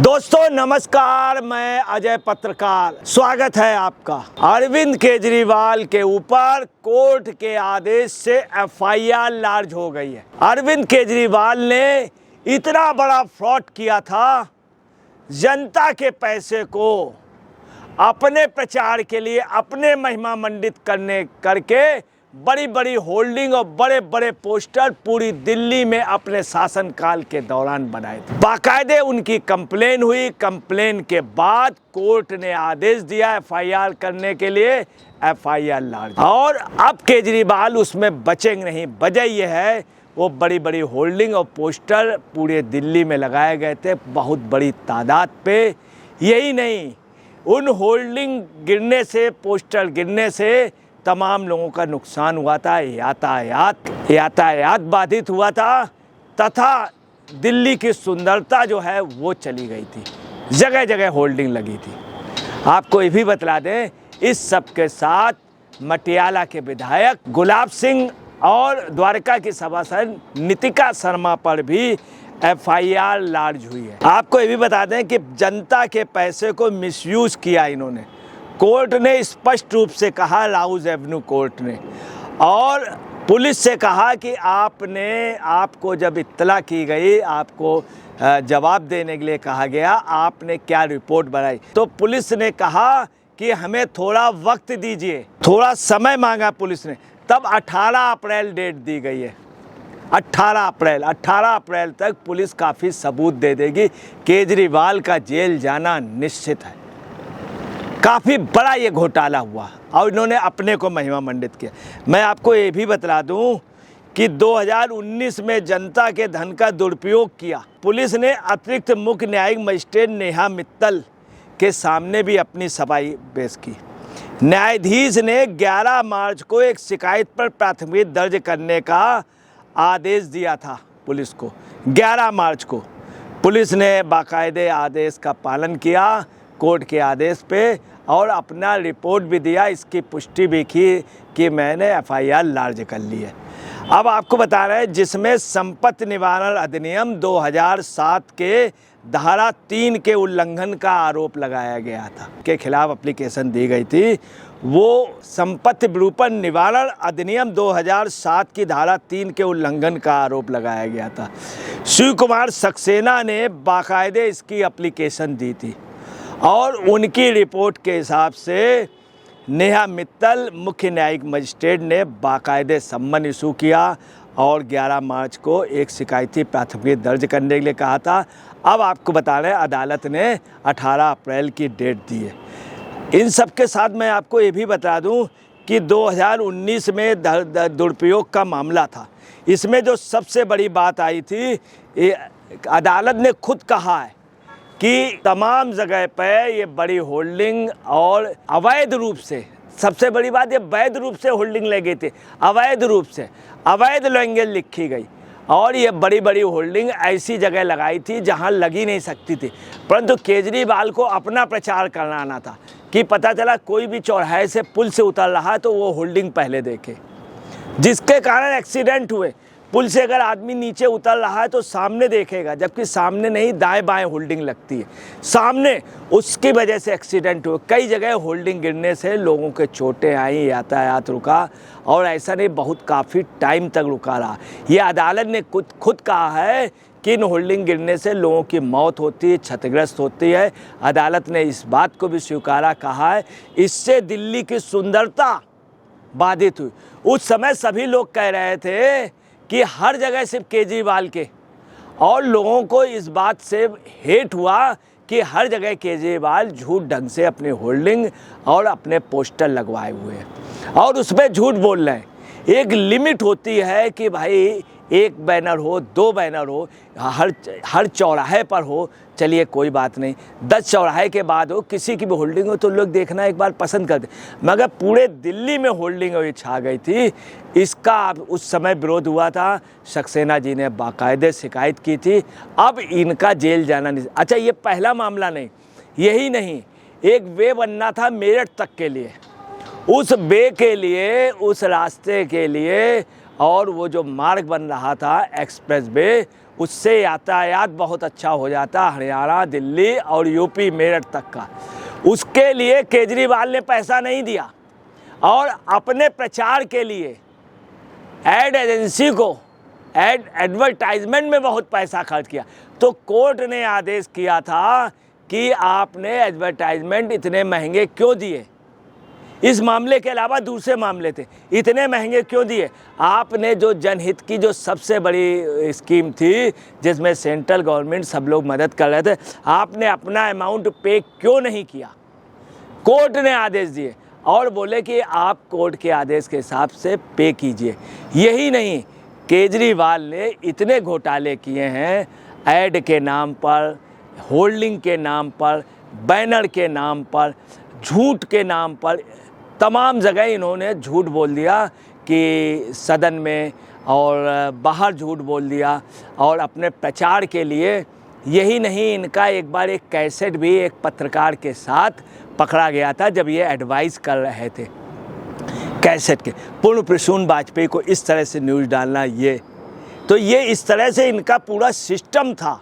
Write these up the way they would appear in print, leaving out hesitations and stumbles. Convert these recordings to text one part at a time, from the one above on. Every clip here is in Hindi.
दोस्तों नमस्कार, मैं अजय पत्रकार। स्वागत है आपका। अरविंद केजरीवाल के ऊपर कोर्ट के आदेश से एफआईआर लार्ज हो गई है। अरविंद केजरीवाल ने इतना बड़ा फ्रॉड किया था, जनता के पैसे को अपने प्रचार के लिए अपने महिमा मंडित करके बड़ी बड़ी होल्डिंग और बड़े बड़े पोस्टर पूरी दिल्ली में अपने शासनकाल के दौरान बनाए थे। बाकायदे उनकी कंप्लेन हुई। कंप्लेन के बाद कोर्ट ने आदेश दिया एफआईआर करने के लिए, एफआईआर लार्ज। और अब केजरीवाल उसमें बचेंगे नहीं। वजह यह है, वो बड़ी बड़ी होल्डिंग और पोस्टर पूरे दिल्ली में लगाए गए थे बहुत बड़ी तादाद पे। यही नहीं, उन होल्डिंग गिरने से, पोस्टर गिरने से तमाम लोगों का नुकसान हुआ था। यातायात बाधित हुआ था तथा दिल्ली की सुंदरता जो है वो चली गई थी। जगह जगह होल्डिंग लगी थी। आपको ये भी बतला दें, इस सब के साथ मटियाला के विधायक गुलाब सिंह और द्वारका की सभासद नितिका शर्मा पर भी एफआईआर लार्ज हुई है। आपको ये भी बता दें कि जनता के पैसे को मिसयूज किया इन्होंने। कोर्ट ने स्पष्ट रूप से कहा, राउज एवेन्यू कोर्ट ने, और पुलिस से कहा कि आपको जब इत्तला की गई, आपको जवाब देने के लिए कहा गया, आपने क्या रिपोर्ट बनाई? तो पुलिस ने कहा कि हमें थोड़ा वक्त दीजिए, थोड़ा समय मांगा पुलिस ने। तब 18 अप्रैल डेट दी गई है। 18 अप्रैल तक पुलिस काफ़ी सबूत दे देगी। केजरीवाल का जेल जाना निश्चित है। काफ़ी बड़ा ये घोटाला हुआ और इन्होंने अपने को महिमा मंडित किया। मैं आपको ये भी बतला दूं कि 2019 में जनता के धन का दुरुपयोग किया। पुलिस ने अतिरिक्त मुख्य न्यायिक मजिस्ट्रेट नेहा मित्तल के सामने भी अपनी सफाई पेश की। न्यायाधीश ने 11 मार्च को एक शिकायत पर प्राथमिकी दर्ज करने का आदेश दिया था पुलिस को। 11 मार्च को पुलिस ने बाकायदे आदेश का पालन किया, कोर्ट के आदेश पे, और अपना रिपोर्ट भी दिया, इसकी पुष्टि भी की कि मैंने एफआईआर लार्ज कर ली है। अब आपको बता रहे हैं, जिसमें संपत्ति निवारण अधिनियम 2007 के धारा 3 के उल्लंघन का आरोप लगाया गया था, के खिलाफ एप्लीकेशन दी गई थी। वो संपत्ति विरूपण निवारण अधिनियम 2007 की धारा 3 के उल्लंघन का आरोप लगाया गया था। शिव कुमार सक्सेना ने बाकायदे इसकी एप्लीकेशन दी थी और उनकी रिपोर्ट के हिसाब से नेहा मित्तल मुख्य न्यायिक मजिस्ट्रेट ने बाकायदे सम्मन इशू किया और 11 मार्च को एक शिकायती प्राथमिकी दर्ज करने के लिए कहा था। अब आपको बता रहे हैं, अदालत ने 18 अप्रैल की डेट दी है। इन सब के साथ मैं आपको ये भी बता दूं कि 2019 में दुरुपयोग का मामला था। इसमें जो सबसे बड़ी बात आई थी, अदालत ने खुद कहा है कि तमाम जगह पे ये बड़ी होल्डिंग और अवैध रूप से, सबसे बड़ी बात ये वैध रूप से होल्डिंग लगी थी, अवैध रूप से अवैध लैंग्वेज लिखी गई। और ये बड़ी बड़ी होल्डिंग ऐसी जगह लगाई थी जहां लगी नहीं सकती थी। परंतु केजरीवाल को अपना प्रचार करना आना था कि पता चला कोई भी चौराहे से पुल से उतर रहा है तो वो होल्डिंग पहले देखे, जिसके कारण एक्सीडेंट हुए। पुल से अगर आदमी नीचे उतर रहा है तो सामने देखेगा, जबकि सामने नहीं, दाएं बाएं होल्डिंग लगती है सामने, उसकी वजह से एक्सीडेंट हुए। कई जगह होल्डिंग गिरने से लोगों के चोटें आई, यातायात रुका, और ऐसा नहीं, बहुत काफ़ी टाइम तक रुका रहा। ये अदालत ने खुद कहा है कि इन होल्डिंग गिरने से लोगों की मौत होती है, क्षतिग्रस्त होती है। अदालत ने इस बात को भी स्वीकारा, कहा है इससे दिल्ली की सुंदरता बाधित हुई। उस समय सभी लोग कह रहे थे कि हर जगह सिर्फ केजरीवाल के, और लोगों को इस बात से हेट हुआ कि हर जगह केजरीवाल झूठ ढंग से अपने होल्डिंग और अपने पोस्टर लगवाए हुए हैं और उसमें झूठ बोल रहे हैं। एक लिमिट होती है कि भाई एक बैनर हो, 2 बैनर हो, हर चौराहे पर हो, चलिए कोई बात नहीं। 10 चौराहे के बाद हो, किसी की भी होल्डिंग हो तो लोग देखना एक बार पसंद करते, मगर पूरे दिल्ली में होल्डिंग हुई छा गई थी। इसका उस समय विरोध हुआ था, सक्सेना जी ने बाकायदे शिकायत की थी। अब इनका जेल जाना नहीं। अच्छा, ये पहला मामला नहीं, यही नहीं, एक वे बनना था मेरठ तक के लिए, उस वे के लिए, उस रास्ते के लिए, और वो जो मार्ग बन रहा था एक्सप्रेस वे, उससे यातायात बहुत अच्छा हो जाता, हरियाणा, दिल्ली और यूपी मेरठ तक का। उसके लिए केजरीवाल ने पैसा नहीं दिया और अपने प्रचार के लिए एड एजेंसी को एडवर्टाइजमेंट में बहुत पैसा खर्च किया। तो कोर्ट ने आदेश किया था कि आपने एडवर्टाइजमेंट इतने महंगे क्यों दिए। इस मामले के अलावा दूसरे मामले थे, इतने महंगे क्यों दिए। आपने जो जनहित की जो सबसे बड़ी स्कीम थी जिसमें सेंट्रल गवर्नमेंट सब लोग मदद कर रहे थे, आपने अपना अमाउंट पे क्यों नहीं किया। कोर्ट ने आदेश दिए और बोले कि आप कोर्ट के आदेश के हिसाब से पे कीजिए। यही नहीं, केजरीवाल ने इतने घोटाले किए हैं, ऐड के नाम पर, होल्डिंग के नाम पर, बैनर के नाम पर, झूठ के नाम पर, तमाम जगह इन्होंने झूठ बोल दिया कि सदन में और बाहर झूठ बोल दिया। और अपने प्रचार के लिए यही नहीं, इनका एक बार एक कैसेट भी एक पत्रकार के साथ पकड़ा गया था जब ये एडवाइस कर रहे थे कैसेट के। पूर्ण प्रसून वाजपेयी को इस तरह से न्यूज़ डालना, ये इस तरह से इनका पूरा सिस्टम था,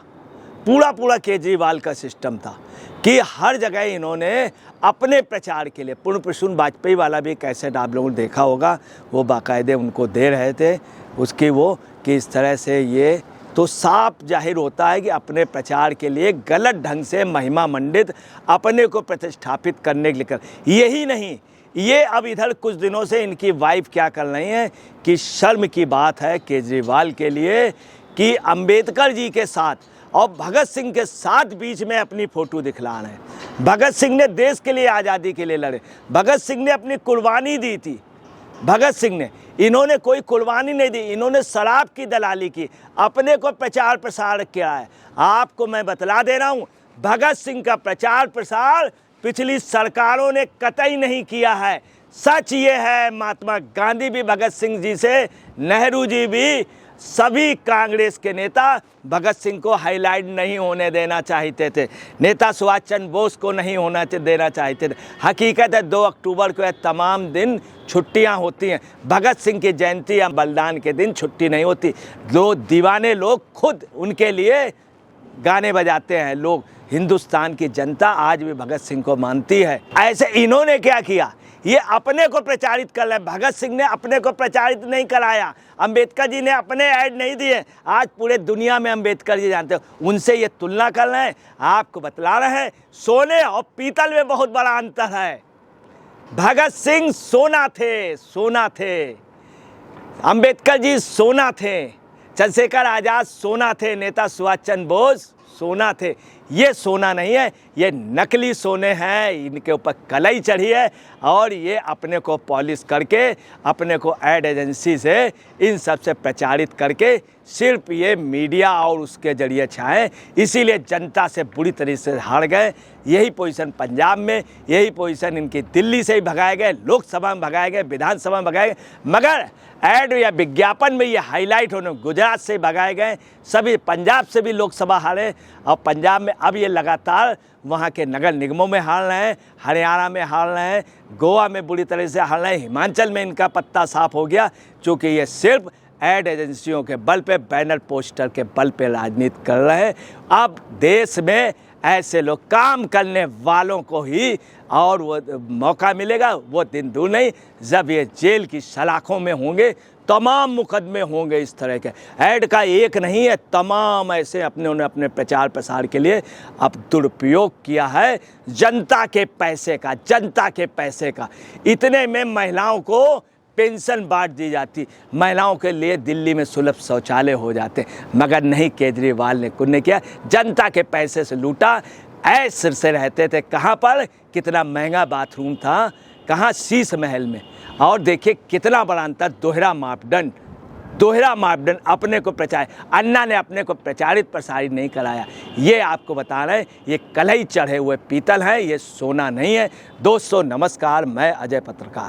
पूरा केजरीवाल का सिस्टम था कि हर जगह इन्होंने अपने प्रचार के लिए। पूर्ण प्रसून वाजपेयी वाला भी कैसेट आप लोगों ने देखा होगा, वो बाकायदे उनको दे रहे थे उसकी वो, कि इस तरह से ये तो साफ जाहिर होता है कि अपने प्रचार के लिए गलत ढंग से महिमा मंडित अपने को प्रतिष्ठापित करने के लिए कर। यही नहीं, ये अब इधर कुछ दिनों से इनकी वाइफ क्या कर रही हैं कि शर्म की बात है केजरीवाल के लिए कि अंबेडकर जी के साथ और भगत सिंह के साथ बीच में अपनी फ़ोटो दिखला रहे हैं। भगत सिंह ने देश के लिए, आज़ादी के लिए लड़े, भगत सिंह ने अपनी कुर्बानी दी थी। भगत सिंह ने, इन्होंने कोई कुर्बानी नहीं दी, इन्होंने शराब की दलाली की, अपने को प्रचार प्रसार किया है। आपको मैं बतला दे रहा हूँ, भगत सिंह का प्रचार प्रसार पिछली सरकारों ने कतई नहीं किया है। सच ये है, महात्मा गांधी भी भगत सिंह जी से, नेहरू जी भी, सभी कांग्रेस के नेता भगत सिंह को हाईलाइट नहीं होने देना चाहते थे। नेता सुभाष चंद्र बोस को नहीं होना देना चाहते थे। हकीकत है 2 अक्टूबर को तमाम दिन छुट्टियां होती हैं, भगत सिंह की जयंती या बलिदान के दिन छुट्टी नहीं होती। जो दीवाने लोग खुद उनके लिए गाने बजाते हैं लोग। हिंदुस्तान की जनता आज भी भगत सिंह को मानती है। ऐसे इन्होंने क्या किया, ये अपने को प्रचारित कर रहे हैं। भगत सिंह ने अपने को प्रचारित नहीं कराया, अंबेडकर जी ने अपने ऐड नहीं दिए। आज पूरे दुनिया में अंबेडकर जी जानते हो, उनसे ये तुलना कर रहे हैं। आपको बतला रहे हैं, सोने और पीतल में बहुत बड़ा अंतर है। भगत सिंह सोना थे, अंबेडकर जी सोना थे, चंद्रशेखर आज़ाद सोना थे, नेता सुभाष चंद्र बोस सोना थे। ये सोना नहीं है, ये नकली सोने हैं, इनके ऊपर कलई चढ़ी है और ये अपने को पॉलिश करके, अपने को ऐड एजेंसी से इन सब से प्रचारित करके सिर्फ ये मीडिया और उसके जरिए छाएं। इसीलिए जनता से बुरी तरीके से हार गए। यही पोजीशन पंजाब में, यही पोजीशन इनकी दिल्ली से ही भगाए गए, लोकसभा में भगाए गए, विधानसभा में भगाए गए, मगर ऐड या विज्ञापन में ये हाईलाइट होने गुजरात से भगाए गए। सभी पंजाब से भी लोकसभा हारे और पंजाब में अब ये लगातार वहाँ के नगर निगमों में हार रहे हैं, हरियाणा में हार रहे हैं, गोवा में बुरी तरह से हार रहे हैं, हिमाचल में इनका पत्ता साफ हो गया, क्योंकि ये सिर्फ ऐड एजेंसियों के बल पे, बैनर पोस्टर के बल पे राजनीति कर रहे हैं। अब देश में ऐसे लोग, काम करने वालों को ही और वो मौका मिलेगा, वो दिन दूर नहीं जब ये जेल की सलाखों में होंगे। तमाम मुकदमे होंगे इस तरह के। ऐड का एक नहीं है, तमाम ऐसे उन्होंने प्रचार प्रसार के लिए अब दुरुपयोग किया है जनता के पैसे का। इतने में महिलाओं को पेंशन बांट दी जाती, महिलाओं के लिए दिल्ली में सुलभ शौचालय हो जाते, मगर नहीं, केजरीवाल ने कुछ नहीं किया, जनता के पैसे से लूटा। ऐसे से रहते थे, कहाँ पर, कितना महंगा बाथरूम था, कहाँ, शीश महल में। और देखिए कितना बड़ा अंतर, दोहरा मापदंड अपने को प्रचार, अन्ना ने अपने को प्रचारित प्रसारित नहीं कराया। ये आपको बता रहे हैं, ये कलई चढ़े हुए पीतल है, ये सोना नहीं है। दोस्तों नमस्कार, मैं अजय पत्रकार।